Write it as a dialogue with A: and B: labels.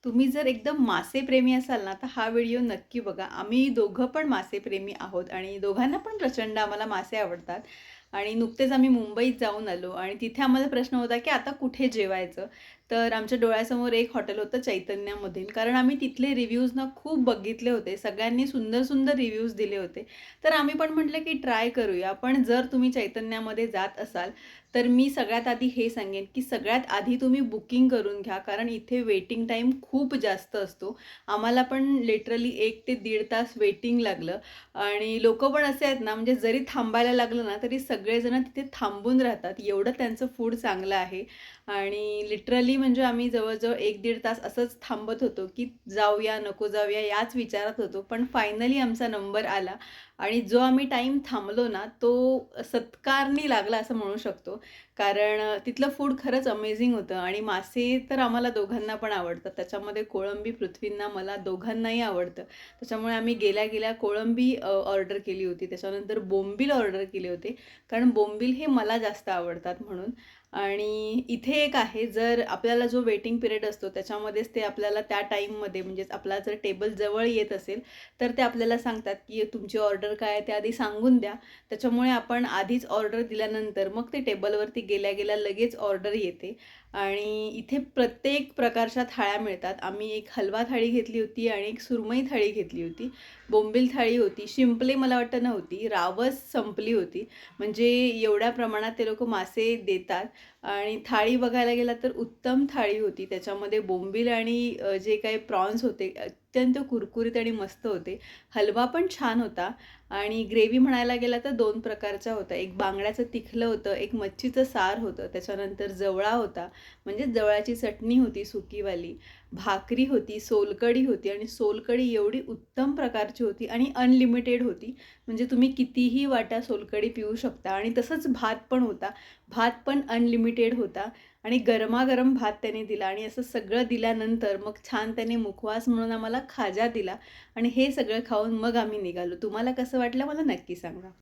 A: तुम्ही जर एकदम मासेप्रेमी असाल ना, तर हा व्हिडिओ नक्की बघा. आम्ही दोघं पण मासेप्रेमी आहोत आणि दोघांना पण प्रचंड आम्हाला मासे आवडतात. आणि नुकतेच आम्ही मुंबईत जाऊन आलो आणि तिथे आम्हाला प्रश्न होता, की आता कुठे जेवायचं? तर आमच्या डोळ्यासमोर एक हॉटेल होतं चैतन्यामधील. कारण आम्ही तिथले रिव्ह्यूज ना खूप बघितले होते. सगळ्यांनी सुंदर, सुंदर रिव्ह्यूज दिले होते. तर आम्ही पण म्हटलं, की ट्राय करूया. पण जर तुम्ही चैतन्यामध्ये जात असाल, तर मी सगळ्यात आधी हे सांगेन, की सगळ्यात आधी तुम्ही बुकिंग करून घ्या. कारण इथे वेटिंग टाईम खूप जास्त असतो. आम्हाला पण लिटरली 1 ते दीड तास वेटिंग लागलं आणि लोकं पण असे आहेत ना, म्हणजे जरी थांबायला लागलं ना, तरी सगळेजण तिथे थांबून राहतात. एवढं त्यांचं फूड चांगलं आहे आणि लिटरली म्हणजे आम्ही जवळ-जवळ 1-दीड तास असंच थांबत होतो, की जाऊया, नको जाऊया याच विचारात होतो. पण फायनली आमचा नंबर आला आणि जो आम्ही टाईम थांबलो ना, तो सत्कारणी लागला असं म्हणू शकतो. कारण तिथलं फूड खरंच अमेझिंग होतं आणि मासे तर आम्हाला दोघांना पण आवडतात. त्याच्यामध्ये कोळंबी, पृथ्वींना, मला दोघांनाही आवडतं. त्याच्यामुळे आम्ही गेल्या-गेल्या कोळंबी ऑर्डर केली होती. त्याच्यानंतर बोंबील ऑर्डर केले होते. कारण बोंबील हे मला जास्त आवडतात म्हणून. आणि इथे एक आहे, जर आपल्याला जो वेटिंग पिरियड असतो त्याच्यामध्येच ते आपल्याला त्या टाईममध्ये म्हणजेच आपला जर टेबल जवळ येत असेल, तर ते आपल्याला सांगतात, की तुमची ऑर्डर काय आहे ते आधी सांगून द्या. त्याच्यामुळे आपण आधीच ऑर्डर दिल्यानंतर मग ते टेबलवरती गेल्या-गेल्या लगेच ऑर्डर येते आणि इथे प्रत्येक प्रकारच्या थाळ्या मिळतात. आम्ही एक हलवा थाळी घेतली होती आणि एक सुरमई थाळी घेतली होती. बोंबील थाळी होती. शिंपले मला वाटतं नव्हती. रावस संपली होती. म्हणजे एवढ्या प्रमाणात ते लोकं मासे देतात आणि थाळी बघायला गेला तर उत्तम थाळी होती. त्याच्यामध्ये बोंबील आणि जे काही प्रॉन्स होते अत्यंत कुरकुरीत आणि मस्त होते. हलवा पण छान होता आणि ग्रेव्ही म्हणायला गेला तर 2 प्रकारच्या होत्या. एक बांगड्याचं तिखलं होतं, एक मच्छीचं सार होतं, त्याच्यानंतर जवळा होता, म्हणजे जवळाची चटणी होती सुकीवाली, भाकरी होती, सोलकढी होती आणि सोलकढी एवढी उत्तम प्रकारची होती आणि अनलिमिटेड होती. म्हणजे तुम्ही कितीही वाट्या सोलकढी पिऊ शकता आणि तसंच भात पण होता. भात पण अनलिमिटेड होता आणि गरमागरम भात त्याने दिला आणि असं सगळं दिल्यानंतर मग छान त्याने मुखवास म्हणून आम्हाला खाजा दिला आणि हे सगळं खाऊन मग आम्ही निघालो. तुम्हाला कसं वाटलं मला नक्की सांगा.